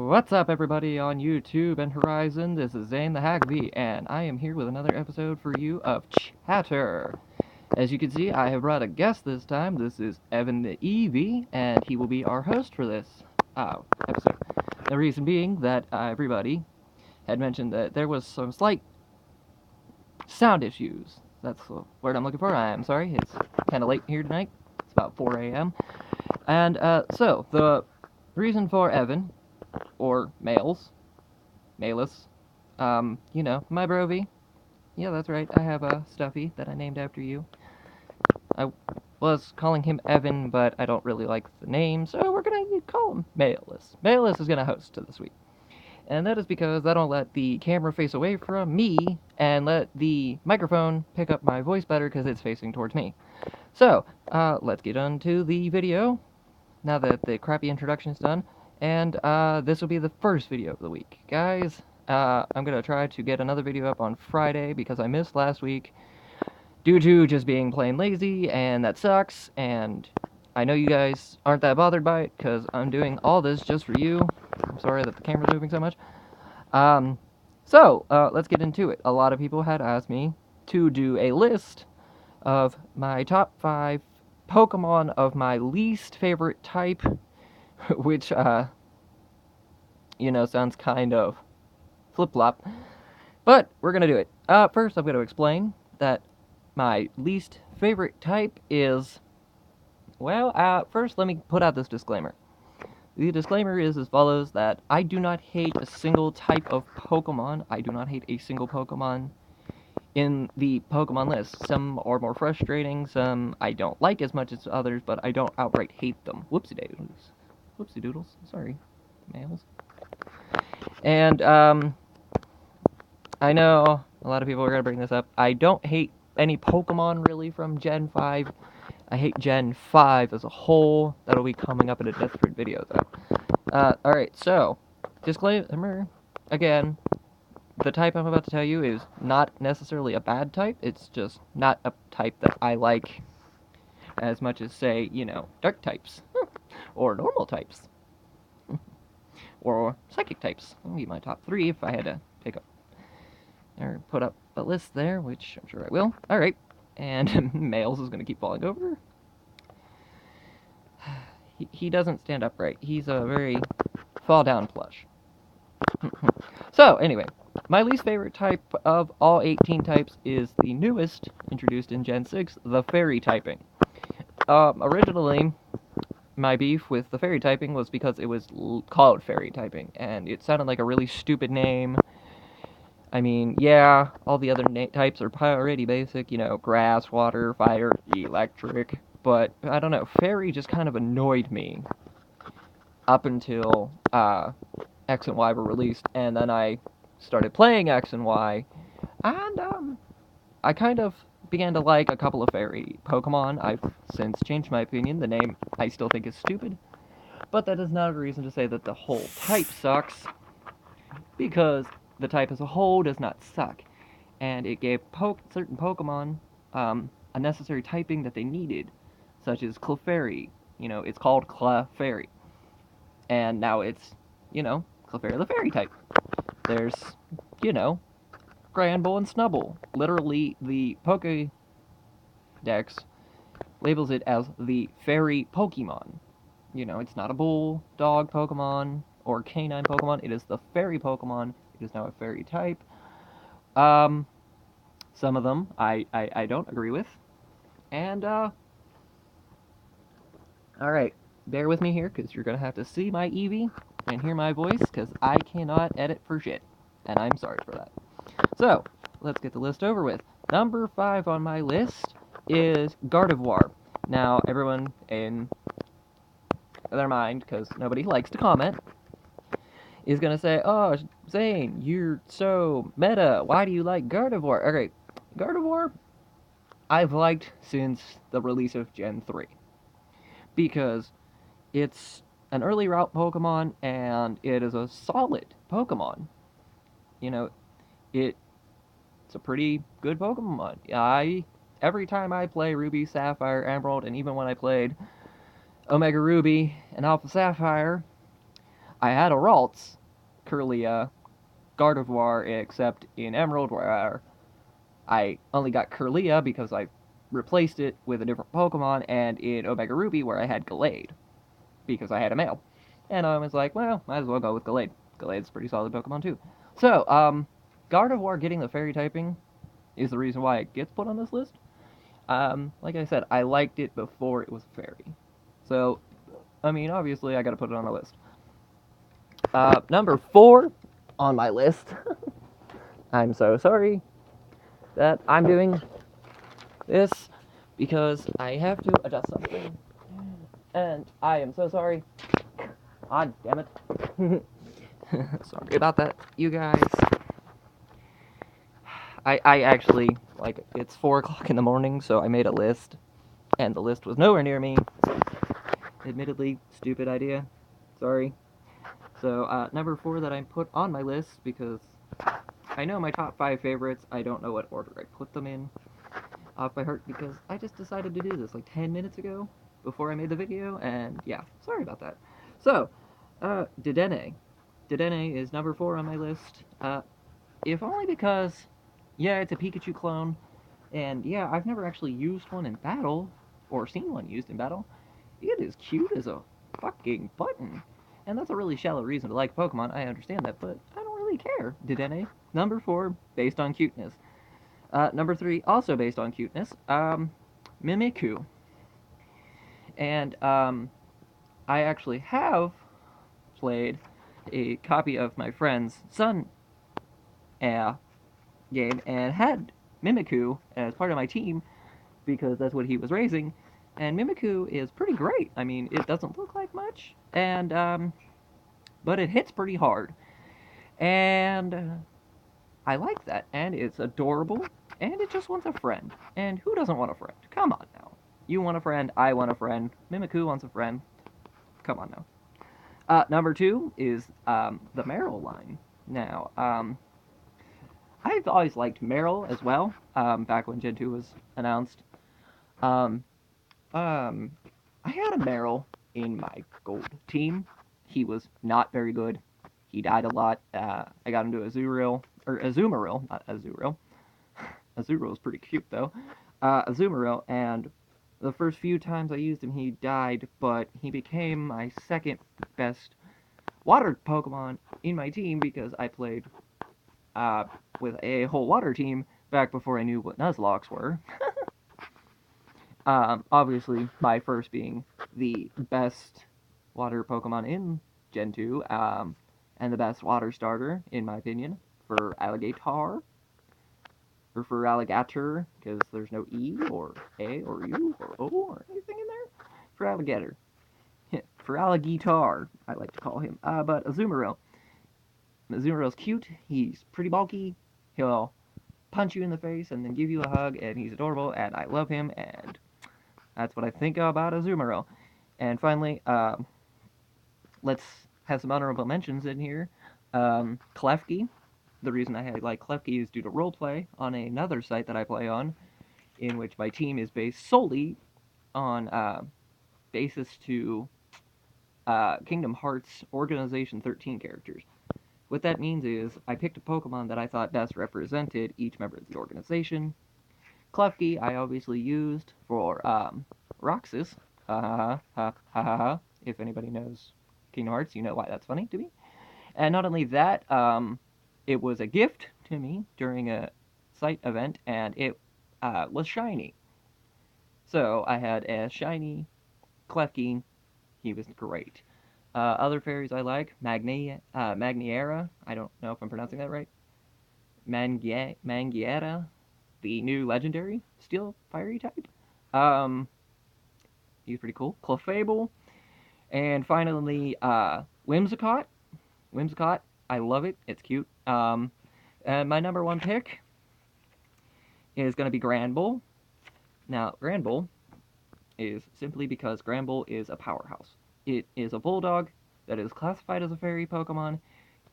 What's up, everybody on YouTube and Horizon? This is Zane the Hagbee, and I am here with another episode for you of Chatter. As you can see, I have brought a guest this time. This is Evan the Eevee, and he will be our host for this episode. The reason being that everybody had mentioned that there was some slight sound issues. That's the word I'm looking for. I am sorry. It's kind of late here tonight. It's about 4 a.m. And so, the reason for Evan, or Malus, my brovy. Yeah, that's right, I have a Stuffy that I named after you. I was calling him Evan, but I don't really like the name, so we're gonna call him Malus. Malus is gonna host this week. And that is because I don't let the camera face away from me and let the microphone pick up my voice better because it's facing towards me. So, let's get on to the video, now that the crappy introduction is done. And this will be the first video of the week. Guys, I'm going to try to get another video up on Friday because I missed last week due to just being plain lazy, and that sucks. And I know you guys aren't that bothered by it because I'm doing all this just for you. I'm sorry that the camera's moving so much. Let's get into it. A lot of people had asked me to do a list of my top 5 Pokemon of my least favorite type, which, sounds kind of flip-flop, but we're gonna do it. First, I'm gonna explain that my least favorite type is, first let me put out this disclaimer. The disclaimer is as follows, that I do not hate a single type of Pokemon. I do not hate a single Pokemon in the Pokemon list. Some are more frustrating, some I don't like as much as others, but I don't outright hate them. Whoopsie doodles. Whoopsie doodles. Sorry, males. And, I know a lot of people are going to bring this up. I don't hate any Pokemon, really, from Gen 5. I hate Gen 5 as a whole. That'll be coming up in a different video, though. Alright, so, disclaimer, again, the type I'm about to tell you is not necessarily a bad type. It's just not a type that I like as much as, say, dark types. Or normal types. Or psychic types. That would be my top 3 if I had to pick up or put up a list there, which I'm sure I will. Alright. And Males is going to keep falling over. He doesn't stand upright. He's a very fall down plush. So, anyway, my least favorite type of all 18 types is the newest, introduced in Gen 6, the fairy typing. Originally, my beef with the fairy typing was because it was called fairy typing, and it sounded like a really stupid name. I mean, yeah, all the other types are already basic, grass, water, fire, electric, but, I don't know, fairy just kind of annoyed me up until, X and Y were released, and then I started playing X and Y, and, I kind of began to like a couple of fairy Pokemon. I've since changed my opinion. The name I still think is stupid, but that is not a reason to say that the whole type sucks, because the type as a whole does not suck, and it gave certain Pokemon a necessary typing that they needed, such as Clefairy. It's called Clefairy, and now it's, Clefairy the fairy type. There's, Granbull and Snubbull. Literally, the Pokédex labels it as the fairy Pokemon. It's not a bulldog Pokemon or canine Pokemon. It is the fairy Pokemon. It is now a fairy type. Some of them I don't agree with. And, alright, bear with me here, because you're going to have to see my Eevee and hear my voice, because I cannot edit for shit. And I'm sorry for that. So, let's get the list over with. Number 5 on my list is Gardevoir. Now, everyone in their mind, because nobody likes to comment, is going to say, oh, Zane, you're so meta. Why do you like Gardevoir? Okay, Gardevoir, I've liked since the release of Gen 3. Because it's an early route Pokemon, and it is a solid Pokemon. It's a pretty good Pokemon. Every time I play Ruby, Sapphire, Emerald, and even when I played Omega Ruby and Alpha Sapphire, I had a Ralts, Kirlia, Gardevoir, except in Emerald, where I only got Kirlia because I replaced it with a different Pokemon, and in Omega Ruby, where I had Gallade, because I had a male. And I was like, well, might as well go with Gallade. Gallade's a pretty solid Pokemon, too. So, Gardevoir getting the fairy typing is the reason why it gets put on this list. Like I said, I liked it before it was fairy. So, I mean, obviously, I gotta put it on the list. Number 4 on my list. I'm so sorry that I'm doing this because I have to adjust something. And I am so sorry. God damn it. Sorry about that, you guys. I actually, like, it's 4 o'clock in the morning, so I made a list, and the list was nowhere near me. Admittedly, stupid idea. Sorry. So, number 4 that I put on my list, because I know my top 5 favorites, I don't know what order I put them in off by heart, because I just decided to do this like 10 minutes ago, before I made the video, and yeah, sorry about that. So, Dedenne. Dedenne is number 4 on my list, if only because, yeah, it's a Pikachu clone, and yeah, I've never actually used one in battle, or seen one used in battle. It is cute as a fucking button. And that's a really shallow reason to like Pokemon, I understand that, but I don't really care. Dedenne, number 4, based on cuteness. Number 3, also based on cuteness, Mimikyu. And, I actually have played a copy of my friend's Sun game and had Mimikyu as part of my team because that's what he was raising. And Mimikyu is pretty great. I mean, it doesn't look like much, and but it hits pretty hard. And I like that. And it's adorable, and it just wants a friend. And who doesn't want a friend? Come on now. You want a friend, I want a friend, Mimikyu wants a friend. Come on now. Number 2 is the Meryl line. Now, I've always liked Meryl as well, back when Gen 2 was announced. Um, Um, I had a Meryl in my gold team. He was not very good. He died a lot. I got him to Azurill, or Azumarill, not Azurill. Azurill is pretty cute though. Azumarill, and the first few times I used him, he died, but he became my second best water Pokemon in my team because I played with a whole water team back before I knew what Nuzlockes were. Obviously, my first being the best water Pokemon in Gen 2, and the best water starter, in my opinion, for Alligator, or for Alligator, because there's no E, or A, or U, or O, or anything in there. For Alligator. For Alligator, I like to call him. But Azumarill. Azumarill's cute, he's pretty bulky, he'll punch you in the face and then give you a hug, and he's adorable, and I love him, and that's what I think about Azumarill. And finally, let's have some honorable mentions in here. Klefki. The reason I like Klefki is due to roleplay on another site that I play on, in which my team is based solely on basis to Kingdom Hearts Organization 13 characters. What that means is I picked a Pokemon that I thought best represented each member of the organization. Klefki I obviously used for Roxas. If anybody knows Kingdom Hearts, you know why that's funny to me. And not only that, it was a gift to me during a site event, and it was shiny. So I had a shiny Klefki. He was great. Other fairies I like, Magniera. I don't know if I'm pronouncing that right. Mangiera, the new legendary steel fiery type. Um, he's pretty cool. Clefable. And finally, Whimsicott. Whimsicott, I love it. It's cute. And my number 1 pick is going to be Granbull. Now, Granbull is simply because Granbull is a powerhouse. It is a bulldog that is classified as a fairy Pokemon.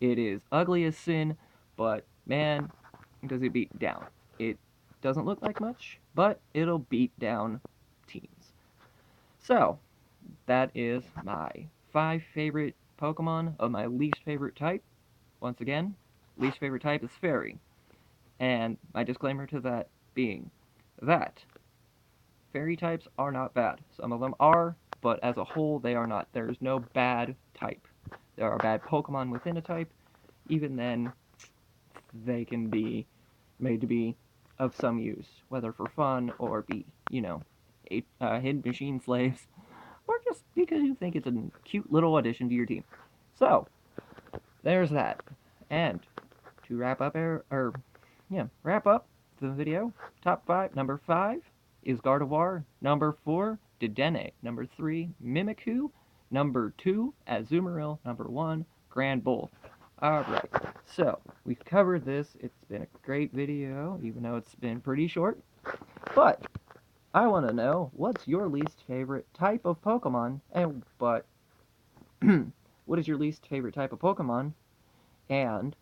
It is ugly as sin, but man, does it beat down. It doesn't look like much, but it'll beat down teams. So, that is my 5 favorite Pokemon of my least favorite type. Once again, least favorite type is Fairy. And my disclaimer to that being that Fairy types are not bad. Some of them are, but as a whole, they are not. There is no bad type. There are bad Pokemon within a type. Even then, they can be made to be of some use, whether for fun or be, hidden machine slaves, or just because you think it's a cute little addition to your team. So, there's that. And to wrap up the video, top 5, number 5 is Gardevoir, number 4, Dedenne, number 3, Mimikyu, number 2, Azumarill, number 1, Grand Bull. Alright, so we've covered this. It's been a great video, even though it's been pretty short. But I want to know, what's your least favorite type of Pokemon? What is your least favorite type of Pokemon? And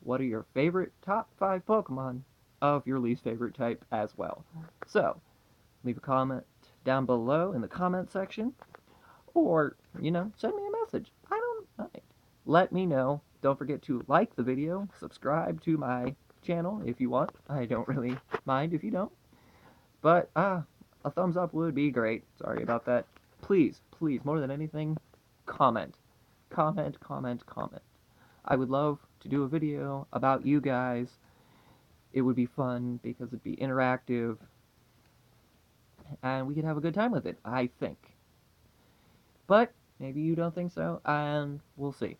what are your favorite top 5 Pokemon of your least favorite type as well? So, leave a comment down below in the comment section, or, send me a message. I don't mind. Let me know. Don't forget to like the video, subscribe to my channel if you want. I don't really mind if you don't. But, a thumbs up would be great. Sorry about that. Please, more than anything, comment. Comment. I would love to do a video about you guys. It would be fun because it'd be interactive, and we could have a good time with it, I think. But maybe you don't think so, and we'll see.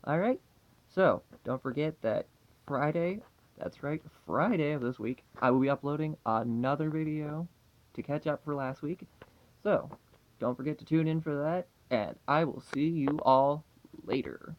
Alright? So, don't forget that Friday, that's right, Friday of this week, I will be uploading another video to catch up for last week. So, don't forget to tune in for that, and I will see you all later.